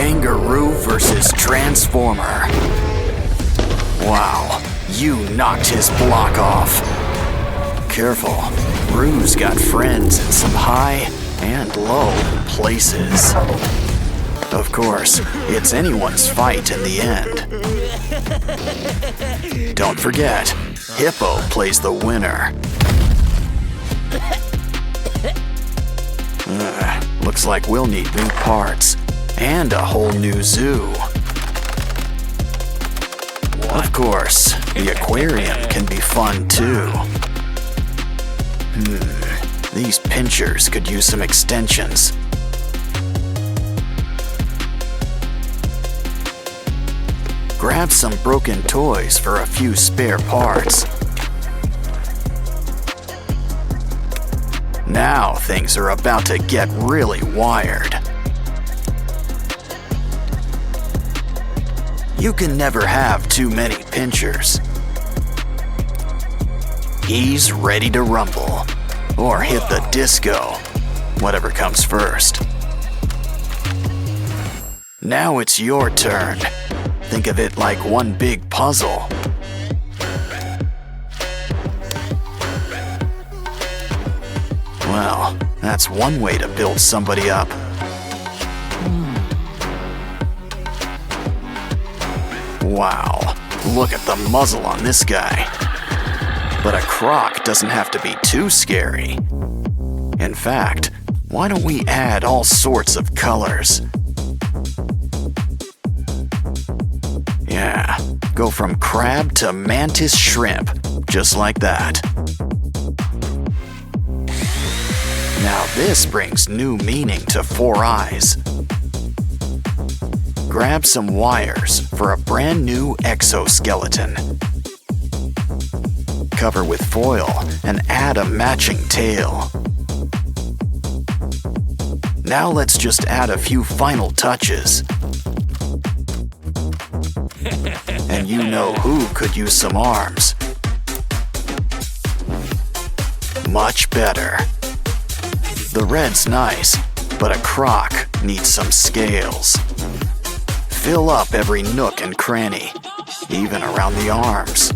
Kangaroo versus Transformer. Wow, you knocked his block off. Careful, Roo's got friends in some high and low places. Of course, it's anyone's fight in the end. Don't forget, Hippo plays the winner. Looks like we'll need new parts and a whole new zoo. Of course, the aquarium can be fun too. These pinchers could use some extensions. Grab some broken toys for a few spare parts. Now things are about to get really wired. You can never have too many pinchers. He's ready to rumble, or hit the disco, whatever comes first. Now it's your turn. Think of it like one big puzzle. Well, that's one way to build somebody up. Wow, look at the muzzle on this guy. But a croc doesn't have to be too scary. In fact, why don't we add all sorts of colors? Yeah, go from crab to mantis shrimp, just like that. Now this brings new meaning to Four Eyes. Grab some wires for a brand new exoskeleton. Cover with foil and add a matching tail. Now let's just add a few final touches. And you know who could use some arms. Much better. The red's nice, but a croc needs some scales. Fill up every nook and cranny, even around the arms.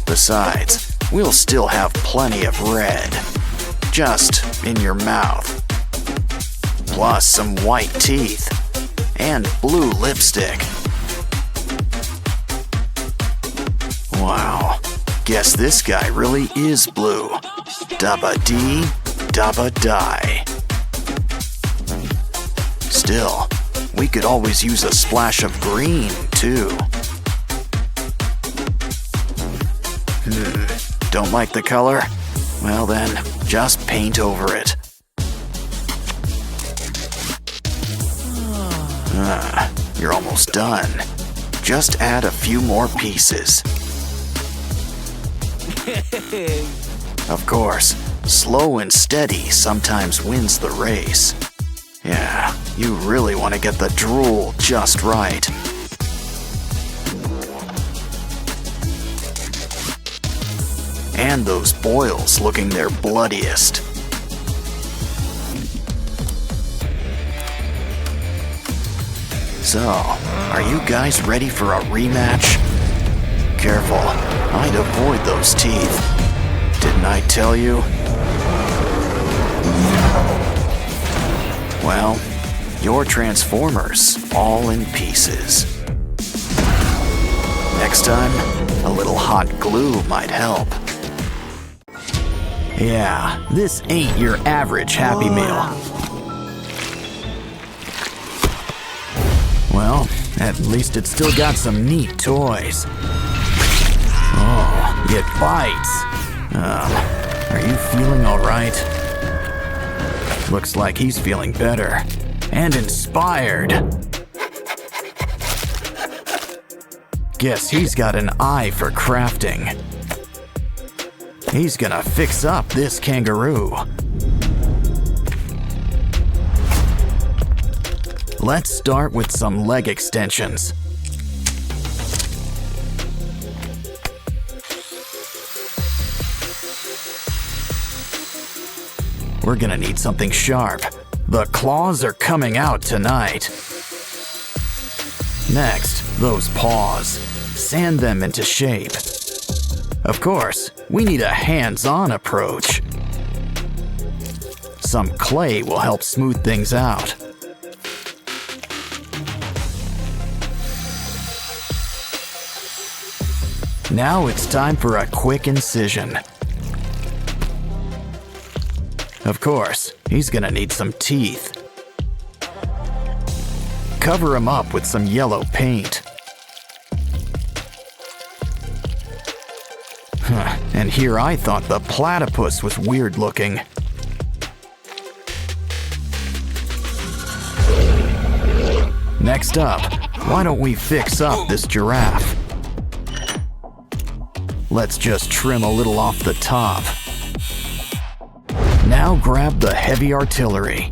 Besides, we'll still have plenty of red, just in your mouth. Plus some white teeth and blue lipstick. Wow, guess this guy really is blue. Dabba-dee, dabba-die. Still, we could always use a splash of green, too. Don't like the color? Well then, just paint over it. You're almost done. Just add a few more pieces. Of course, slow and steady sometimes wins the race. Yeah, you really want to get the drool just right. And those boils looking their bloodiest. So, are you guys ready for a rematch? Careful, I'd avoid those teeth. Didn't I tell you? Well, your Transformers all in pieces. Next time, a little hot glue might help. Yeah, this ain't your average Happy Meal. Well, at least it's still got some neat toys. Oh, it bites. Are you feeling all right? Looks like he's feeling better and inspired. Guess he's got an eye for crafting. He's gonna fix up this kangaroo. Let's start with some leg extensions. We're gonna need something sharp. The claws are coming out tonight. Next, those paws. Sand them into shape. Of course, we need a hands-on approach. Some clay will help smooth things out. Now it's time for a quick incision. Of course, he's gonna need some teeth. Cover him up with some yellow paint. And here I thought the platypus was weird looking. Next up, why don't we fix up this giraffe? Let's just trim a little off the top. Now grab the heavy artillery.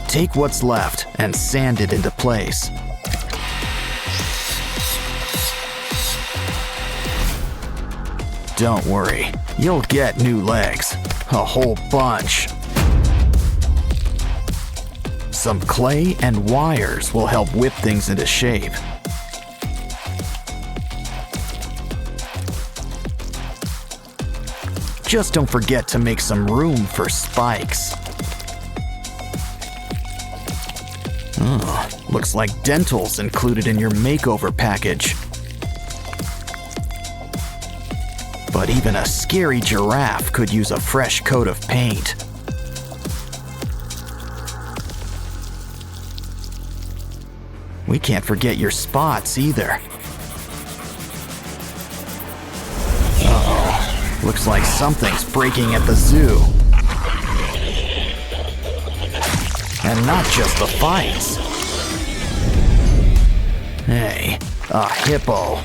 Take what's left and sand it into place. Don't worry, you'll get new legs. A whole bunch. Some clay and wires will help whip things into shape. Just don't forget to make some room for spikes. Oh, looks like dental's included in your makeover package. But even a scary giraffe could use a fresh coat of paint. We can't forget your spots either. Uh-oh. Looks like something's breaking at the zoo. And not just the fights. Hey, a hippo.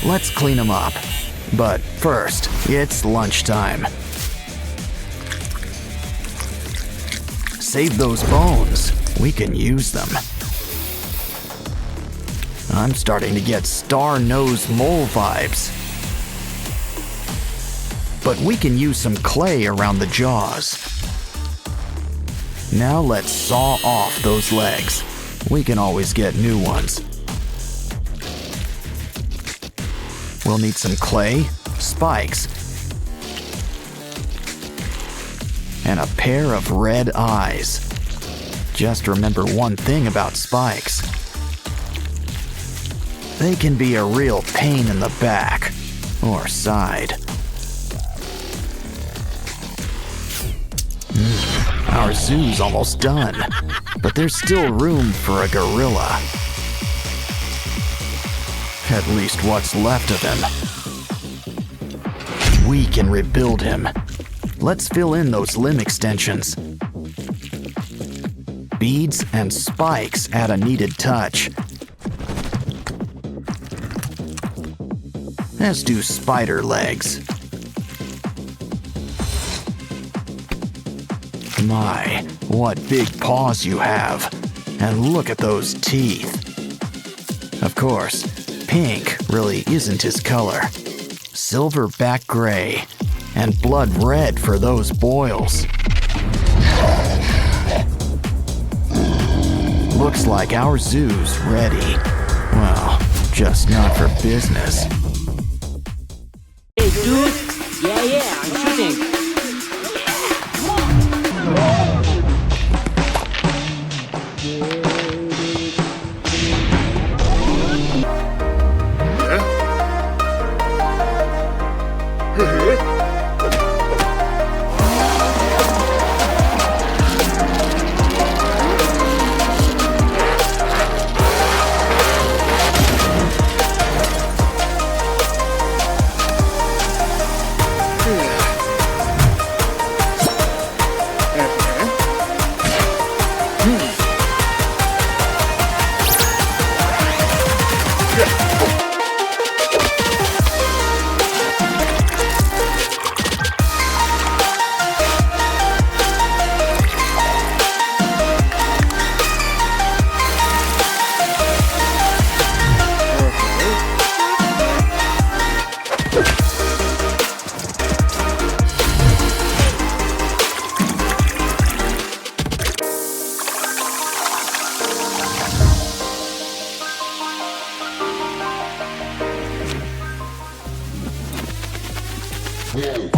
Let's clean him up. But first, it's lunchtime. Save those bones. We can use them. I'm starting to get star-nosed mole vibes. But we can use some clay around the jaws. Now let's saw off those legs. We can always get new ones. We'll need some clay, spikes, and a pair of red eyes. Just remember one thing about spikes. They can be a real pain in the back or side. Our zoo's almost done, but there's still room for a gorilla. At least what's left of him. We can rebuild him. Let's fill in those limb extensions. Beads and spikes add a needed touch. As do spider legs. My, what big paws you have. And look at those teeth. Of course, pink really isn't his color. Silverback gray and blood red for those boils. Looks like our zoo's ready. Well, just not for business. Hey, dude. Yeah, I'm shooting. Whoa.